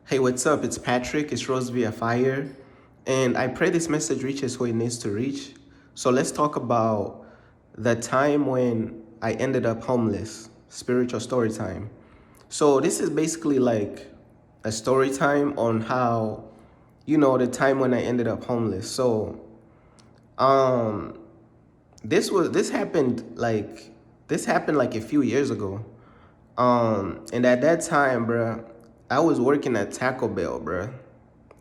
Hey, what's up? It's Patrick. It's Rose via Fire. And I pray this message reaches who it needs to reach. So let's talk about the time when I ended up homeless, spiritual story time. So this is basically like a story time on how, the time when I ended up homeless. So, um, this happened like a few years ago. And at that time, bruh, I was working at Taco Bell, bruh.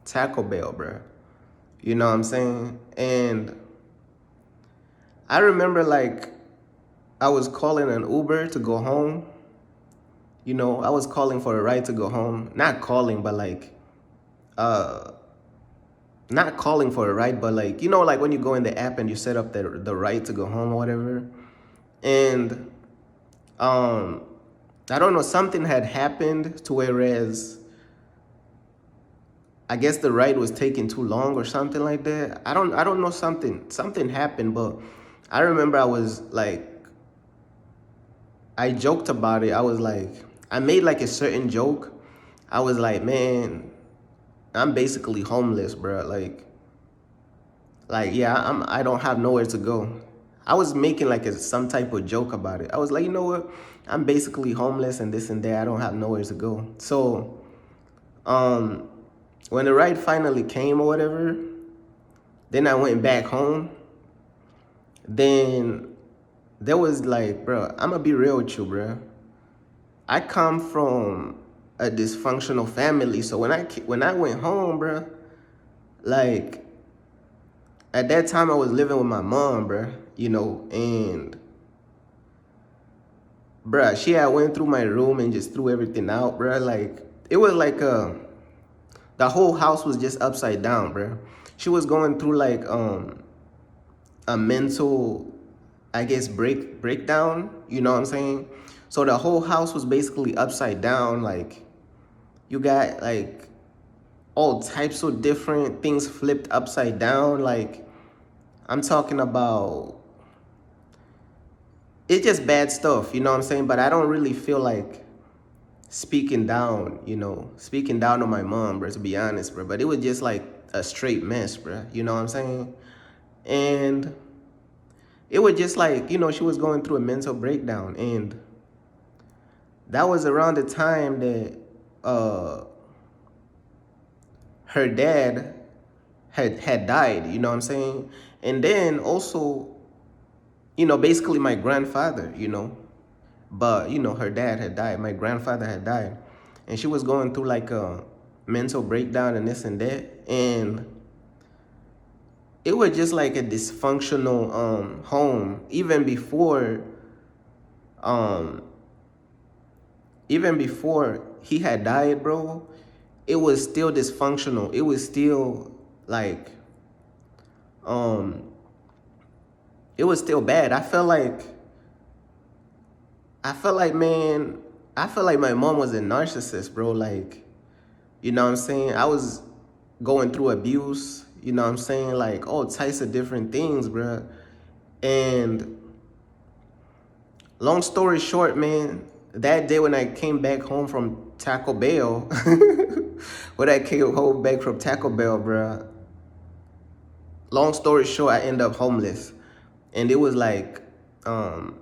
Taco Bell, bruh. You know what I'm saying? And I remember like I was calling an Uber to go home. I was calling for a ride to go home. Not calling, but like uh not calling for a ride, but like like when you go in the app and you set up the ride to go home or whatever. And um I don't know, something had happened to whereas I guess the ride was taking too long or something like that. I don't know, something happened, but I remember I joked about it. I made like a certain joke. I was like, man, I'm basically homeless, bro. Yeah, I don't have nowhere to go. I was making like some type of joke about it. I was like, you know what? I'm basically homeless and this and that. I don't have nowhere to go. So, um, when the ride finally came or whatever, then I went back home. Then there was like, bro, I'm gonna be real with you, bro. I come from a dysfunctional family, so when I went home, bro, like at that time I was living with my mom, bro, and bro, she had went through my room and just threw everything out, bro. Like it was like the whole house was just upside down, bro. She was going through like a mental, I guess, breakdown. You know what I'm saying? So the whole house was basically upside down. Like you got like all types of different things flipped upside down. Like I'm talking about it's just bad stuff. You know what I'm saying? But I don't really feel like speaking down on my mom, bro. To be honest, bro. But it was just like a straight mess, bro. You know what I'm saying? And it was just like she was going through a mental breakdown, and that was around the time that her dad had died. You know what I'm saying? And then also, basically my grandfather. But her dad had died. My grandfather had died, and she was going through like a mental breakdown and this and that, and it was just like a dysfunctional home um even before he had died, bro. It was still dysfunctional. It was still like um it was still bad. I felt like, man, I felt like my mom was a narcissist, bro. Like, you know what I'm saying? I was going through abuse, you know what I'm saying? Like all types of different things, bro. And long story short, man, that day when I came back home from Taco Bell, when I came home back from Taco Bell, bro, long story short, I ended up homeless. And it was like um,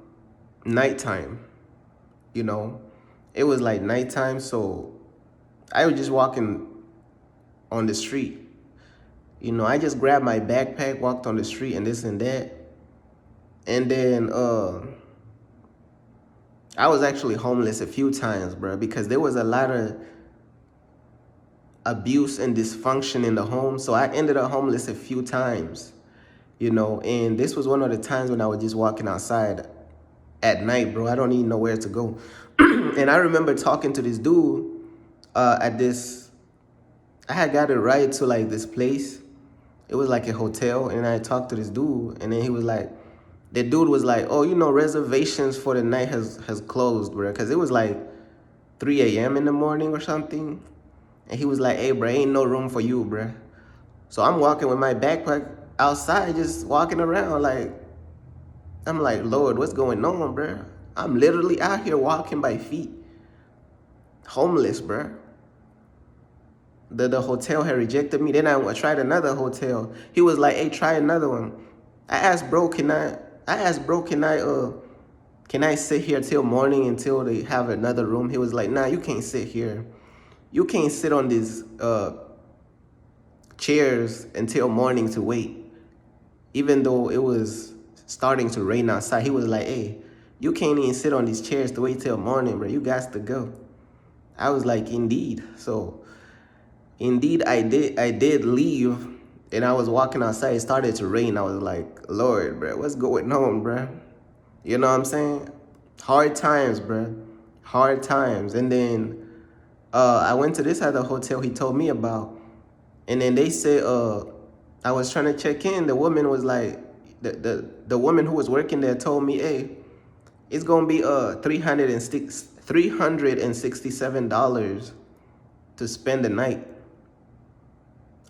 nighttime, you know? It was like nighttime, so I was just walking on the street. I just grabbed my backpack, walked on the street and this and that. And then I was actually homeless a few times, bro, because there was a lot of abuse and dysfunction in the home. So I ended up homeless a few times, and this was one of the times when I was just walking outside at night, bro. I don't even know where to go. And I remember talking to this dude at this, I had got a ride to like this place. It was like a hotel, and I talked to this dude, and then the dude was like, oh, reservations for the night has closed, bro, because it was like 3 a.m. in the morning or something. And he was like, hey, bro, ain't no room for you, bro. So I'm walking with my backpack outside, just walking around. Like, I'm like, Lord, what's going on, bro? I'm literally out here walking by feet, homeless, bro. the hotel had rejected me. Then I tried another hotel. He was like, "Hey, try another one." I asked bro, can I sit here till morning until they have another room? He was like, "Nah, you can't sit here. You can't sit on these chairs until morning to wait." Even though it was starting to rain outside, he was like, "Hey, you can't even sit on these chairs to wait till morning, bro. You got to go." I was like, "Indeed." So, indeed, I did leave, and I was walking outside. It started to rain. I was like, "Lord, bro, what's going on, bro?" You know what I'm saying? Hard times, bro. Hard times. And then I went to this other hotel he told me about, and then they said I was trying to check in. The woman was like, the woman who was working there told me, "Hey, it's gonna be $367 to spend the night."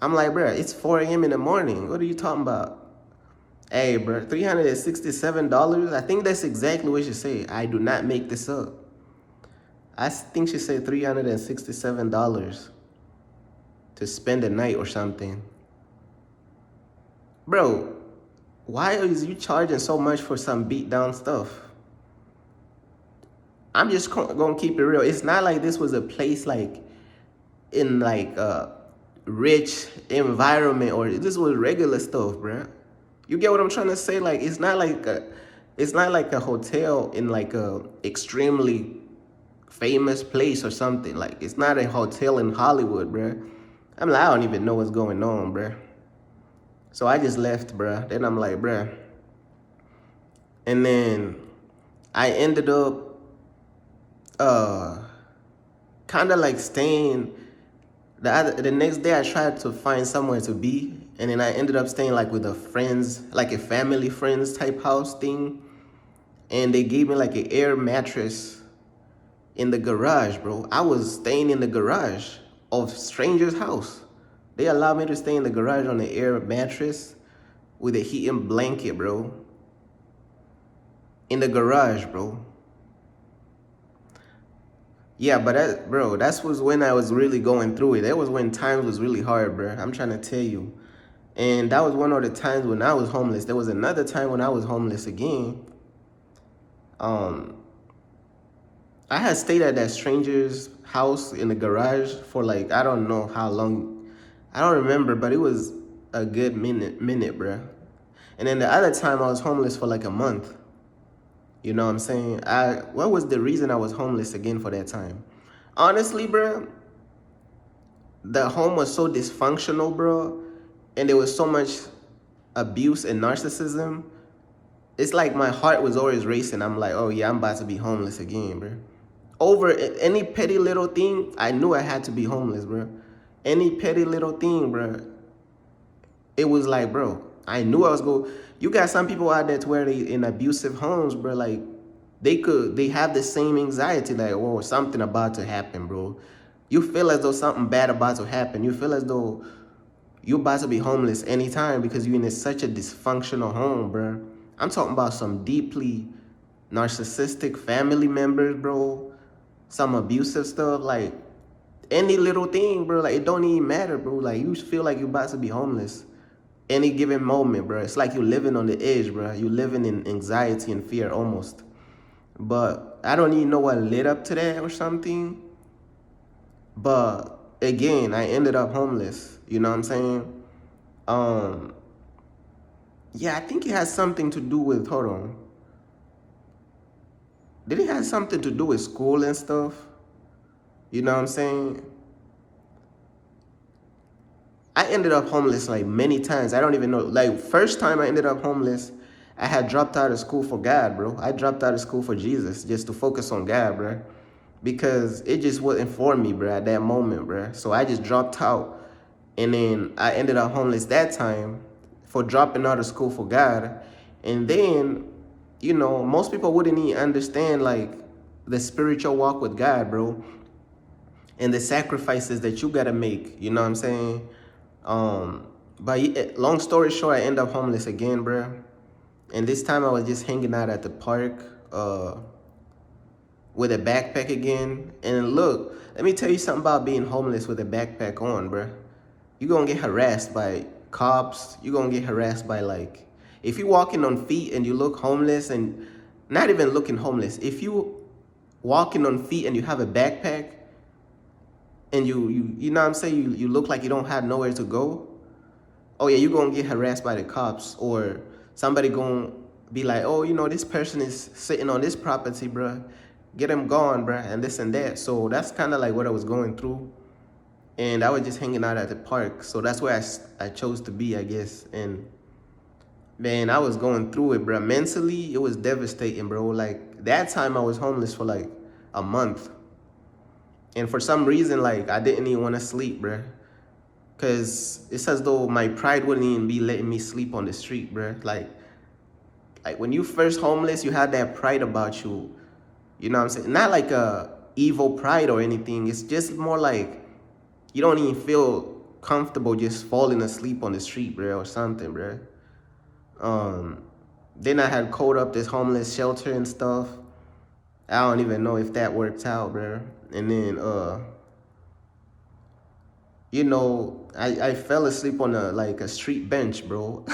I'm like, "Bro, it's 4 a.m. in the morning. What are you talking about?" Hey, bro, $367. I think that's exactly what she said. I do not make this up. I think she said $367 to spend a night or something. Bro, why is you charging so much for some beat down stuff? I'm just gonna keep it real. It's not like this was a place like in like a rich environment, or this was regular stuff, bro. You get what I'm trying to say? Like it's not like a hotel in like a extremely famous place or something. Like it's not a hotel in Hollywood, bro. I'm like, I don't even know what's going on, bro. So I just left, bro. Then I'm like, bro. And then I ended up kind of like staying. The next day I tried to find somewhere to be, and then I ended up staying like with a friends, like a family friends type house thing, and they gave me like an air mattress in the garage, bro. I was staying in the garage of strangers' house. They allowed me to stay in the garage on an air mattress with a heating blanket, bro. In the garage, bro. Yeah, but that was when I was really going through it. That was when times was really hard, bro. I'm trying to tell you. And that was one of the times when I was homeless. There was another time when I was homeless again. I had stayed at that stranger's house in the garage for like, I don't know how long. I don't remember, but it was a good minute, bro. And then the other time I was homeless for like a month. You know what I'm saying? What was the reason I was homeless again for that time? Honestly, bro, the home was so dysfunctional, bro, and there was so much abuse and narcissism. It's like my heart was always racing. I'm like, oh yeah, I'm about to be homeless again, bro. Over any petty little thing, I knew I had to be homeless, bro. Any petty little thing, bro. It was like, bro, I knew I was going. You got some people out there to where they in abusive homes, bro. Like they have the same anxiety, like, whoa, something about to happen, bro. You feel as though something bad about to happen. You feel as though you're about to be homeless anytime because you're in such a dysfunctional home, bro. I'm talking about some deeply narcissistic family members, bro. Some abusive stuff, like any little thing, bro. Like it don't even matter, bro. Like you feel like you're about to be homeless any given moment, bro. It's like you're living on the edge, bro. You're living in anxiety and fear almost. But I don't even know what led up to that or something. But again, I ended up homeless. You know what I'm saying? Um, yeah, I think it has something to do with, hold on. Did it have something to do with school and stuff? You know what I'm saying? I ended up homeless like many times. I don't even know. Like first time I ended up homeless, I had dropped out of school for God, bro. I dropped out of school for Jesus just to focus on God, bro. Because it just wasn't for me, bro, at that moment, bro. So I just dropped out. And then I ended up homeless that time for dropping out of school for God. And then, most people wouldn't even understand like the spiritual walk with God, bro. And the sacrifices that you gotta make, you know what I'm saying? But long story short, I end up homeless again, bro. And this time I was just hanging out at the park. with a backpack again. And look, let me tell you something about being homeless with a backpack on, bruh. You're gonna get harassed by cops. You're gonna get harassed by, like, if you're walking on feet and you look homeless, and not even looking homeless, if you walking on feet and you have a backpack and you know what I'm saying, you look like you don't have nowhere to go. Oh yeah, you're gonna get harassed by the cops, or somebody gonna be like, oh, you know, this person is sitting on this property, bruh. Get him gone, bruh, and this and that. So that's kind of like what I was going through. And I was just hanging out at the park. So that's where I chose to be, I guess. And man, I was going through it, bruh. Mentally, it was devastating, bro. Like that time I was homeless for like a month. And for some reason, like I didn't even want to sleep, bruh. Cause it's as though my pride wouldn't even be letting me sleep on the street, bruh. Like when you first homeless, you had that pride about you. You know what I'm saying? Not like a evil pride or anything. It's just more like you don't even feel comfortable just falling asleep on the street, bruh, or something, bruh. Um, then I had called up this homeless shelter and stuff. I don't even know if that worked out, bruh. And then you know, I fell asleep on a street bench, bro.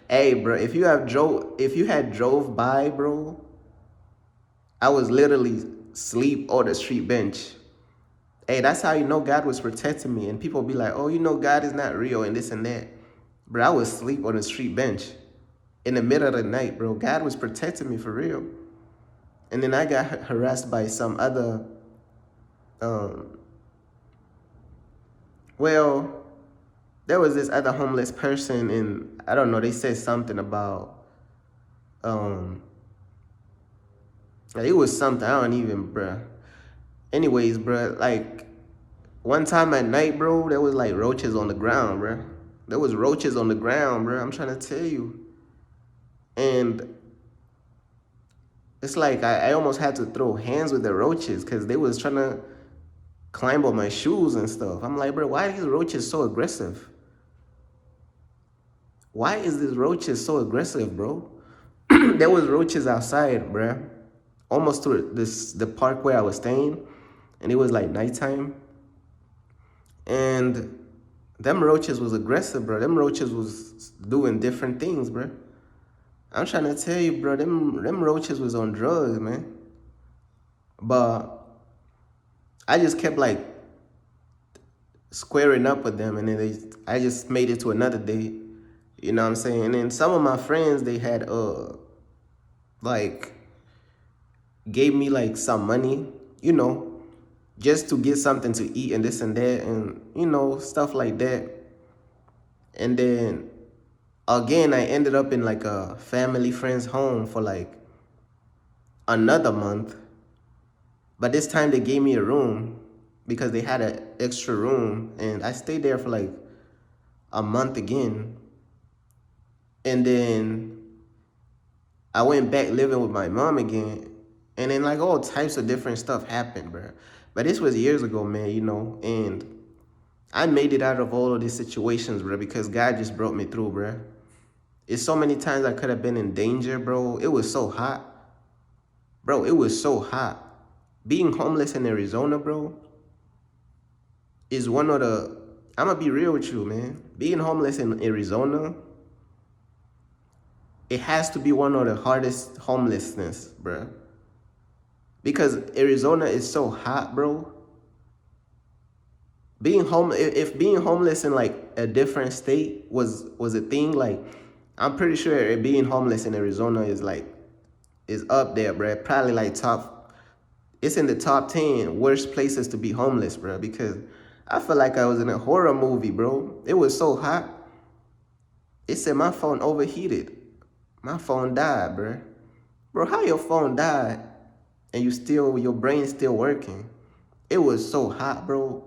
Hey, bro, if you had drove by, bro, I was literally sleep on the street bench. Hey, that's how you know God was protecting me. And people be like, oh, you know, God is not real and this and that. Bro, I was asleep on the street bench in the middle of the night, bro. God was protecting me for real. And then I got harassed by some other, um, well, there was this other homeless person, and I don't know, they said something about, um, it was something, I don't even, bruh. Anyways, bruh, like, one time at night, bro, there was like roaches on the ground, bruh. There was roaches on the ground, bruh. I'm trying to tell you. And it's like I almost had to throw hands with the roaches because they was trying to climb on my shoes and stuff. I'm like, bro, why are these roaches so aggressive? Why is this roaches so aggressive, bro? There was roaches outside, bruh. Almost to the park where I was staying, and it was like nighttime. And them roaches was aggressive, bro. Them roaches was doing different things, bro. I'm trying to tell you, bro, them roaches was on drugs, man. But I just kept like squaring up with them, and then I just made it to another day. You know what I'm saying? And then some of my friends, they had like gave me like some money, you know, just to get something to eat and this and that, and you know, stuff like that. And then again, I ended up in like a family friend's home for like another month. But this time they gave me a room because they had an extra room, and I stayed there for like a month again. And then I went back living with my mom again. And then like all types of different stuff happened, bro. But this was years ago, man, you know, and I made it out of all of these situations, bro, because God just brought me through, bro. It's so many times I could have been in danger, bro. It was so hot. Bro, it was so hot. Being homeless in Arizona, bro, is one of the, I'm gonna be real with you, man. Being homeless in Arizona, it has to be one of the hardest homelessness, bro. Because Arizona is so hot, bro. Being home, if being homeless in like a different state was a thing, like I'm pretty sure being homeless in Arizona is up there, bro. Probably like top, it's in the top 10 worst places to be homeless, bro. Because I feel like I was in a horror movie, bro. It was so hot. It said my phone overheated. My phone died, bro. Bro, how your phone died and your brain's still working? It was so hot, bro.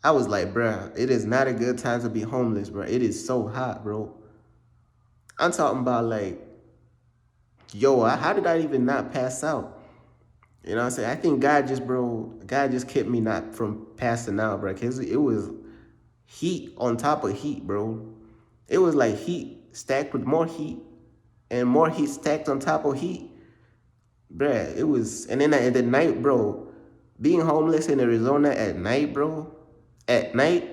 I was like, bro, it is not a good time to be homeless, bro. It is so hot, bro. I'm talking about like, yo, how did I even not pass out? You know what I'm saying? I think God just kept me not from passing out, bro. Cause it was heat on top of heat, bro. It was like heat stacked with more heat and more heat stacked on top of heat. bruh, it was, and then at the night, bro, being homeless in Arizona at night, bro, at night,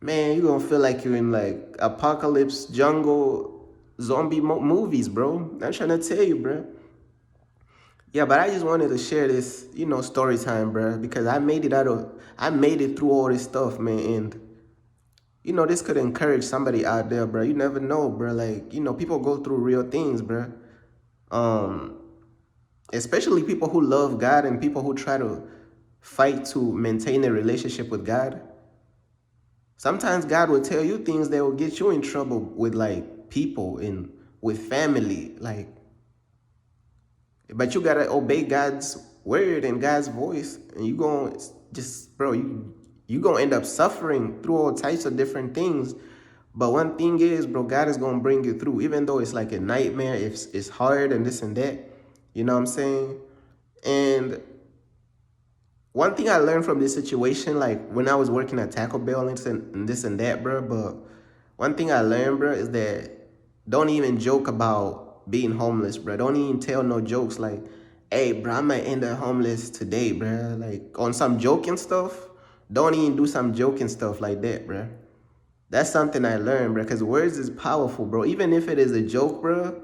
man, you gonna feel like you're in like apocalypse, jungle, zombie movies, bro. I'm trying to tell you, bro. Yeah, but I just wanted to share this, story time, bro, because I made it through all this stuff, man, and this could encourage somebody out there, bro. You never know, bro. Like, people go through real things, bro. Um, Especially people who love God and people who try to fight to maintain a relationship with God. Sometimes God will tell you things that will get you in trouble with like people and with family, like, but you gotta obey God's word and God's voice, and you gonna just, bro, you gonna end up suffering through all types of different things. But one thing is, bro, God is gonna bring you through, even though it's like a nightmare, it's hard and this and that. You know what I'm saying? And one thing I learned from this situation, like when I was working at Taco Bell and this and that, bro. But one thing I learned, bro, is that don't even joke about being homeless, bro. Don't even tell no jokes like, "Hey, bro, I might end up homeless today, bro." Like on some joking stuff. Don't even do some joking stuff like that, bro. That's something I learned, bro. Because words is powerful, bro. Even if it is a joke, bro,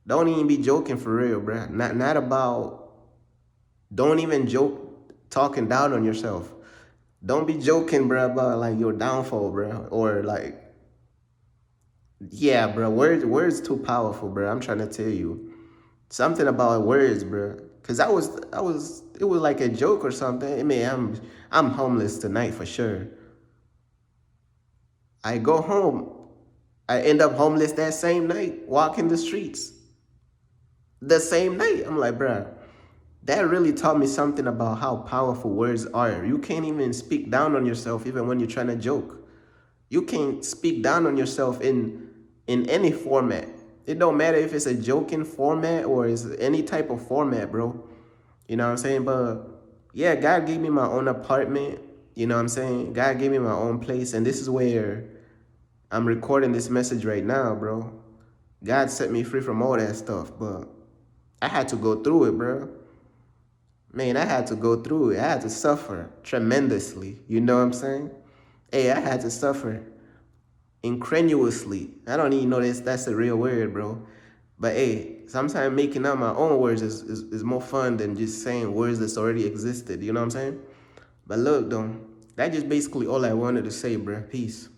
don't even be joking for real, bro. Not about. Don't even joke talking down on yourself. Don't be joking, bro, about like your downfall, bro, or like, yeah, bro. Words too powerful, bro. I'm trying to tell you something about words, bro. Cause it was like a joke or something. I mean, I'm homeless tonight for sure. I go home. I end up homeless that same night, walking the streets. The same night. I'm like, bro, that really taught me something about how powerful words are. You can't even speak down on yourself even when you're trying to joke. You can't speak down on yourself in any format. It don't matter if it's a joking format or it's any type of format, bro. You know what I'm saying? But yeah, God gave me my own apartment. You know what I'm saying? God gave me my own place, and this is where I'm recording this message right now, bro. God set me free from all that stuff, but I had to go through it, bro. Man, I had to go through it. I had to suffer tremendously. You know what I'm saying? Hey, I had to suffer incredulously. I don't even know that's a real word, bro. But hey, sometimes making up my own words is more fun than just saying words that's already existed. You know what I'm saying? But look, though, that's just basically all I wanted to say, bro. Peace.